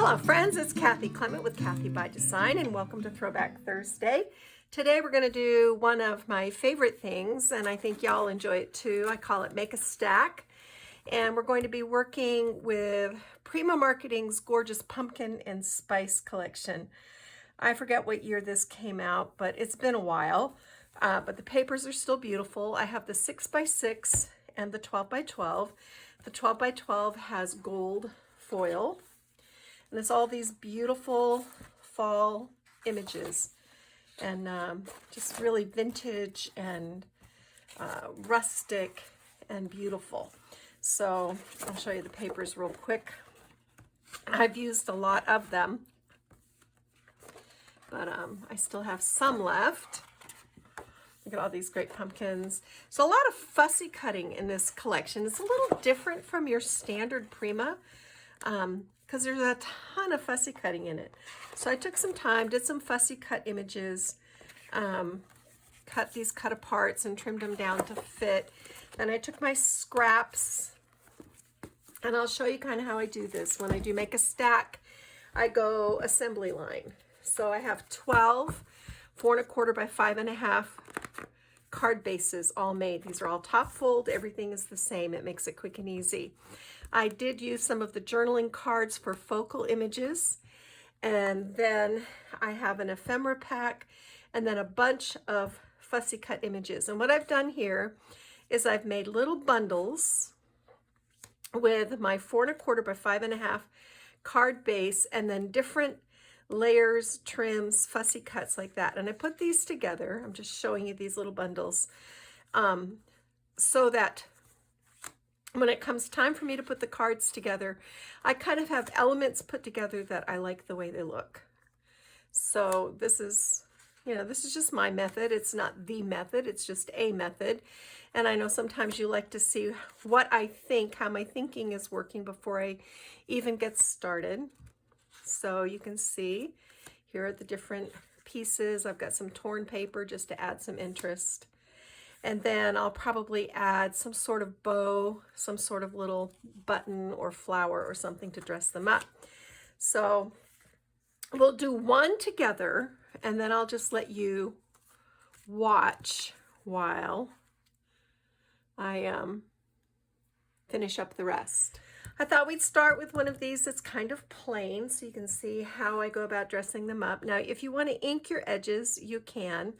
Hello friends, it's Kathy Clement with Kathy by Design and welcome to Throwback Thursday. Today we're going to do one of my favorite things and I think y'all enjoy it too. I call it Make a Stack, and we're going to be working with Prima Marketing's gorgeous pumpkin and spice collection. I forget what year this came out, but it's been a while, but the papers are still beautiful. I have the 6x6 and the 12x12. The 12x12 has gold foil. And it's all these beautiful fall images and just really vintage and rustic and beautiful. So I'll show you the papers real quick. I've used a lot of them, but I still have some left. Look at all these great pumpkins. So a lot of fussy cutting in this collection. It's a little different from your standard Prima. Because there's a ton of fussy cutting in it. So I took some time, did some fussy cut images, cut these cut aparts and trimmed them down to fit. Then I took my scraps, and I'll show you kind of how I do this. When I do Make a Stack, I go assembly line. So I have 12 4¼ by 5½ card bases all made. These are all top fold. Everything is the same. It makes it quick and easy. I did use some of the journaling cards for focal images, and then I have an ephemera pack and then a bunch of fussy cut images. And what I've done here is I've made little bundles with my 4¼ by 5½ card base and then different layers, trims, fussy cuts like that. And I put these together. I'm just showing you these little bundles so that when it comes time for me to put the cards together, I kind of have elements put together that I like the way they look. So this is, this is just my method. It's not the method, it's just a method. And I know sometimes you like to see what I think, how my thinking is working before I even get started. So you can see here are the different pieces. I've got some torn paper just to add some interest. And then I'll probably add some sort of bow, some sort of little button or flower or something to dress them up. So we'll do one together, and then I'll just let you watch while I finish up the rest. I thought we'd start with one of these that's kind of plain so you can see how I go about dressing them up. Now, if you want to ink your edges, you can.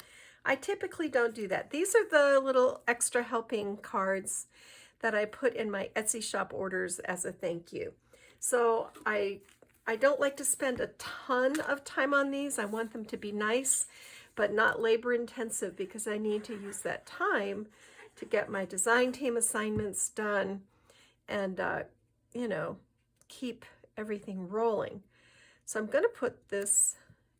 I typically don't do that. These are the little extra helping cards that I put in my Etsy shop orders as a thank you. So I don't like to spend a ton of time on these. I want them to be nice, but not labor intensive, because I need to use that time to get my design team assignments done and, keep everything rolling. So I'm going to put this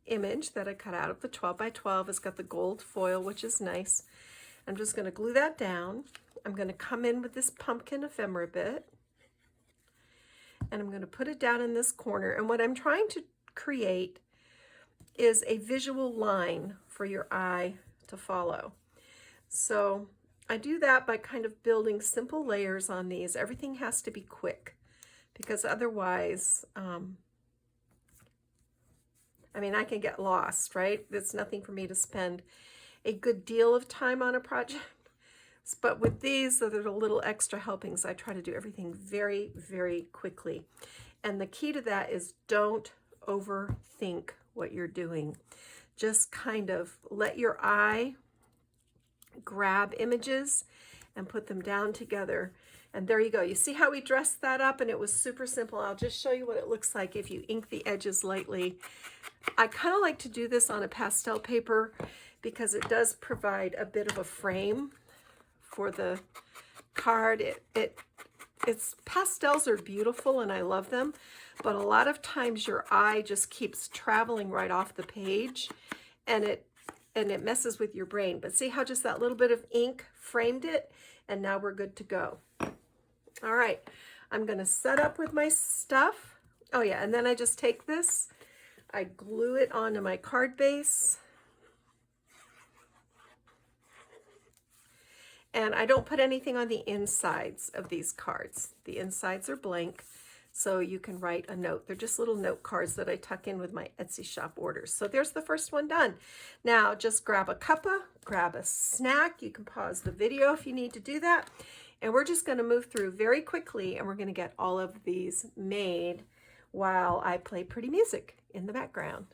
image that I cut out of the 12x12. It's got the gold foil, which is nice. I'm just going to glue that down. I'm going to come in with this pumpkin ephemera bit, and I'm going to put it down in this corner. And what I'm trying to create is a visual line for your eye to follow. So I do that by kind of building simple layers on these. Everything has to be quick, because otherwise, I can get lost, right? It's nothing for me to spend a good deal of time on a project. But with these, that are the little extra helpings, I try to do everything very, very quickly. And the key to that is don't overthink what you're doing. Just kind of let your eye grab images and put them down together. And there you go. You see how we dressed that up, and it was super simple. I'll just show you what it looks like if you ink the edges lightly. I kind of like to do this on a pastel paper because it does provide a bit of a frame for the card. It's pastels are beautiful and I love them, but a lot of times your eye just keeps traveling right off the page, and it messes with your brain. But see how just that little bit of ink framed it, and now we're good to go. All right, I'm going to set up with my stuff. Oh yeah, and then I just take this, I glue it onto my card base, and I don't put anything on the insides of these cards. The insides are blank, so you can write a note. They're just little note cards that I tuck in with my Etsy shop orders. So there's the first one done. Now just grab a cuppa, grab a snack. You can pause the video if you need to do that. And we're just going to move through very quickly, and we're going to get all of these made while I play pretty music in the background.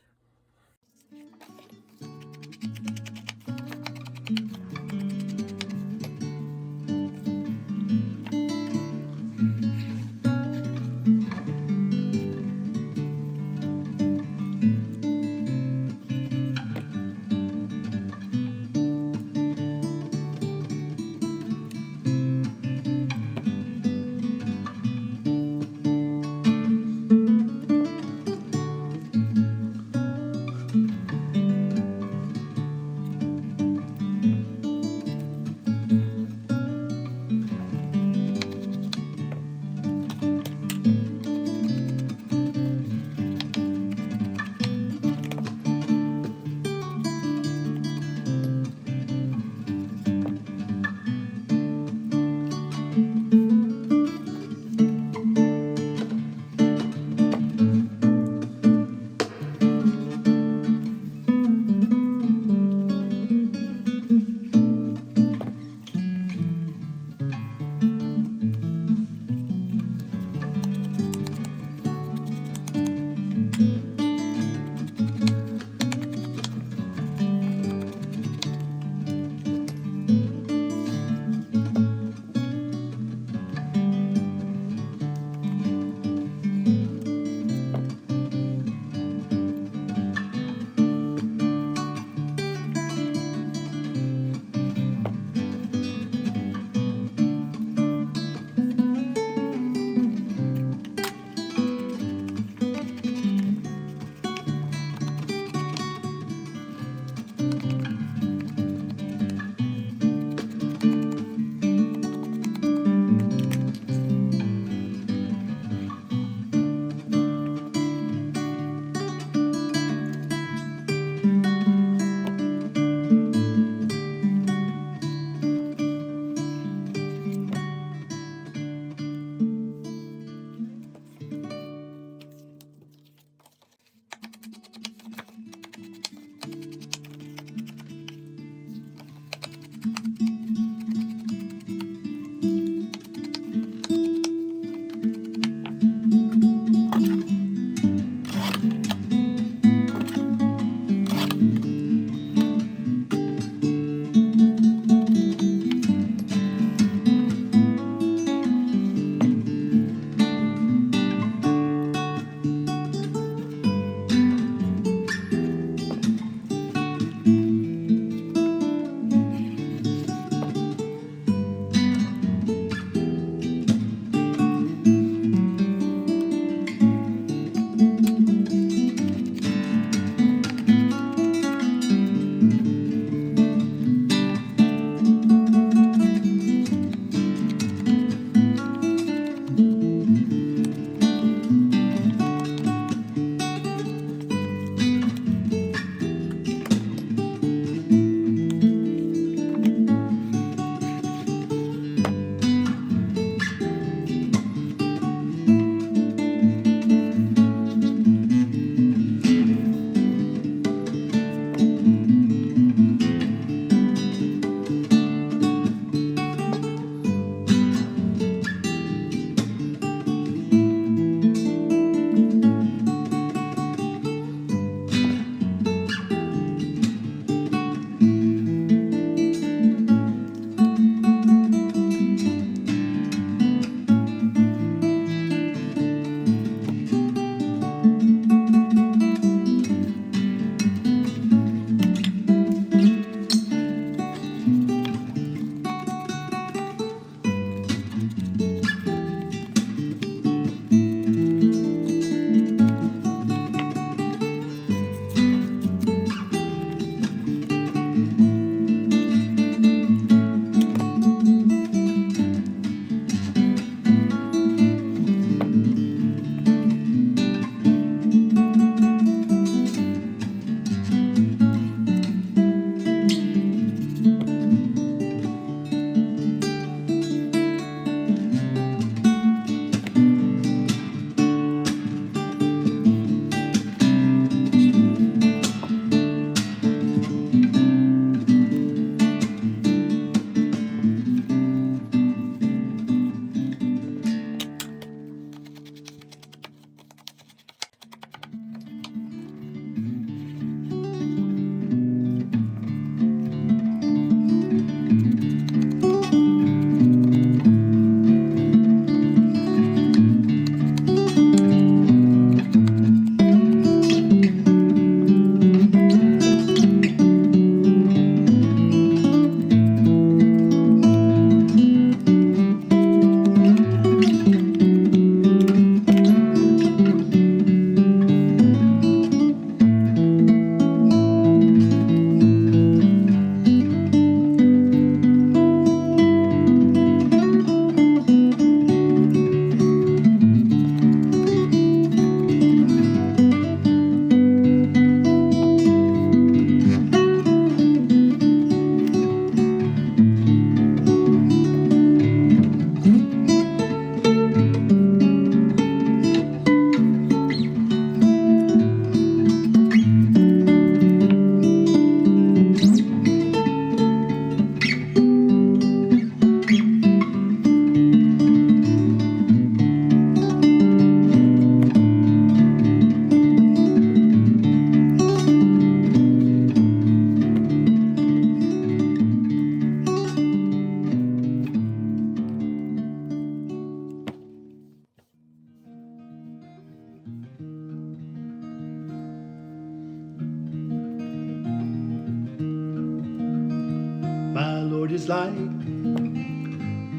is like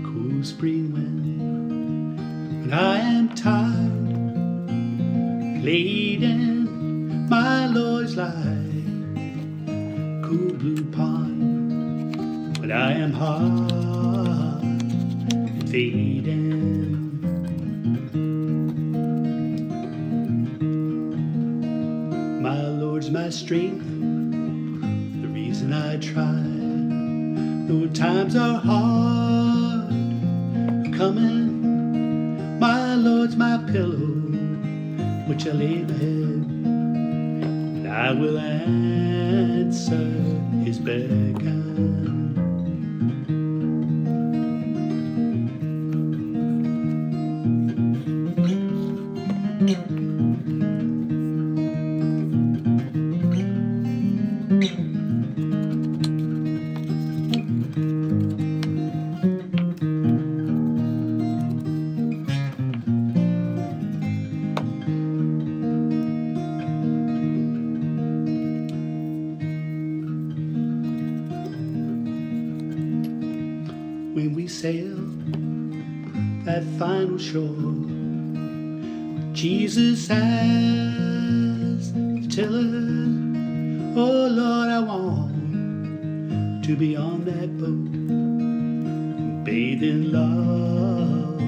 cool spring wind. When I am tired, laden, my Lord is like cool blue pond. When I am hot and fading, my Lord's my strength, the reason I try. Though times are hard coming, my Lord's my pillow, which I lay my head, and I will answer his beckon. When we sail that final shore, Jesus has the tiller. Oh Lord, I want to be on that boat, bathed in love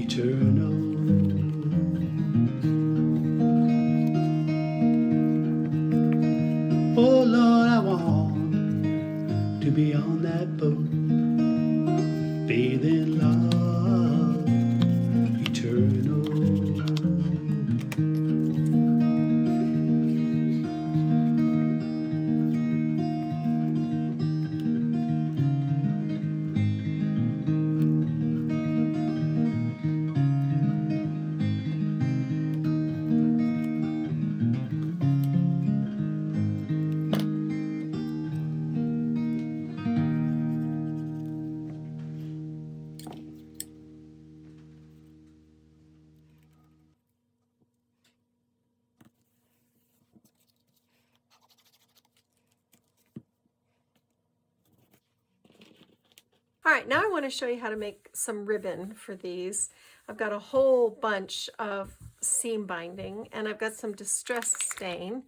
eternal. Oh Lord, I want to be on that boat, bathed in love eternal. All right, now I want to show you how to make some ribbon for these. I've got a whole bunch of seam binding, and I've got some distress stain.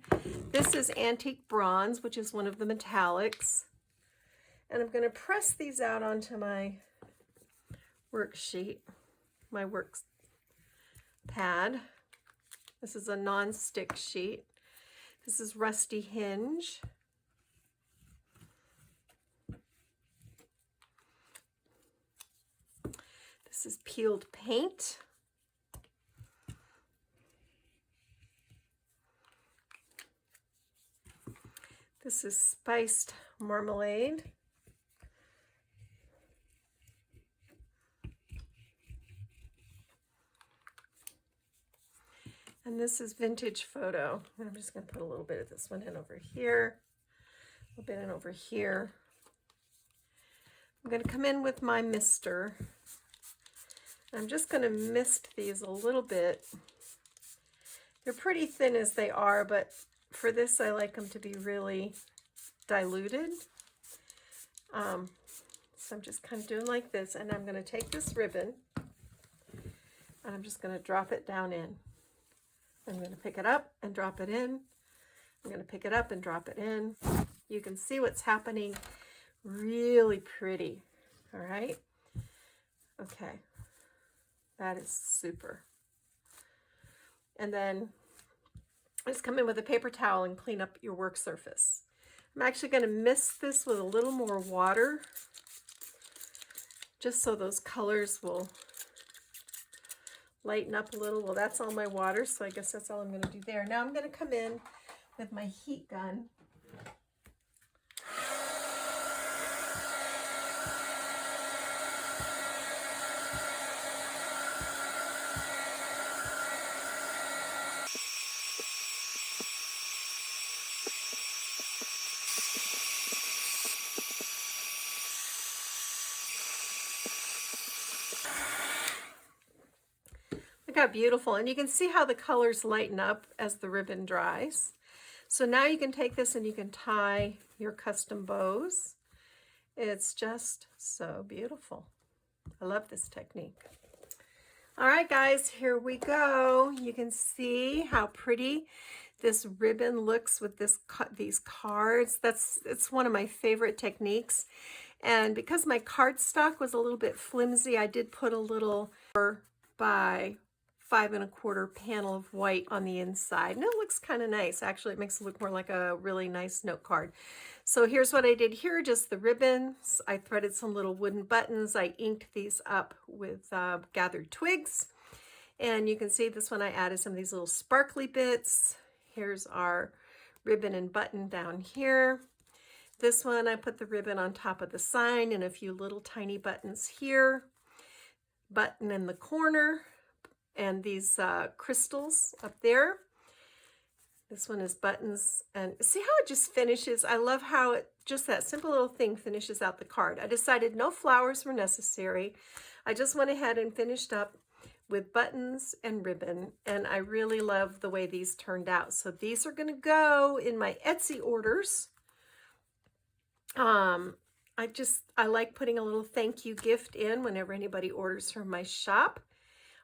This is antique bronze, which is one of the metallics. And I'm going to press these out onto my worksheet, my work pad. This is a non-stick sheet. This is rusty hinge. This is peeled paint. This is spiced marmalade. And this is vintage photo. And I'm just going to put a little bit of this one in over here, a little bit in over here. I'm going to come in with my mister. I'm just going to mist these a little bit. They're pretty thin as they are, but for this I like them to be really diluted. So I'm just kind of doing like this, and I'm going to take this ribbon and I'm just going to drop it down in. I'm going to pick it up and drop it in. I'm going to pick it up and drop it in. You can see what's happening. Really pretty. All right. Okay. That is super. And then just come in with a paper towel and clean up your work surface. I'm actually going to mist this with a little more water, just so those colors will lighten up a little. Well, that's all my water, so I guess that's all I'm going to do there. Now I'm going to come in with my heat gun. Look how beautiful. And you can see how the colors lighten up as the ribbon dries. So now you can take this and you can tie your custom bows. It's just so beautiful. I love this technique. All right, guys, here we go. You can see how pretty this ribbon looks with these cards. It's one of my favorite techniques. And because my cardstock was a little bit flimsy, I did put a little by 5 1/4 panel of white on the inside, and it looks kind of nice. Actually, it makes it look more like a really nice note card. So here's what I did here, just the ribbons. I threaded some little wooden buttons. I inked these up with gathered twigs. And you can see this one, I added some of these little sparkly bits. Here's our ribbon and button down here. This one, I put the ribbon on top of the sign and a few little tiny buttons here. Button in the corner, and these crystals up there. This one is buttons, and see how it just finishes? I love how it, just that simple little thing finishes out the card. I decided no flowers were necessary. I just went ahead and finished up with buttons and ribbon, and I really love the way these turned out. So these are gonna go in my Etsy orders. I like putting a little thank you gift in whenever anybody orders from my shop.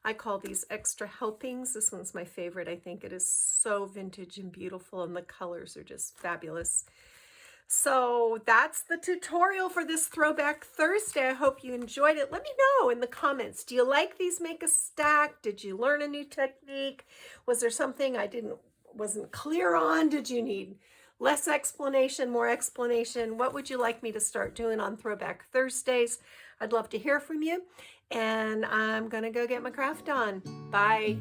I call these extra helpings. This one's my favorite. I think it is so vintage and beautiful, and the colors are just fabulous. So that's the tutorial for this Throwback Thursday. I hope you enjoyed it. Let me know in the comments. Do you like these make a stack? Did you learn a new technique? Was there something I wasn't clear on? Did you need less explanation, more explanation? What would you like me to start doing on Throwback Thursdays? I'd love to hear from you. And I'm gonna go get my craft on. Bye.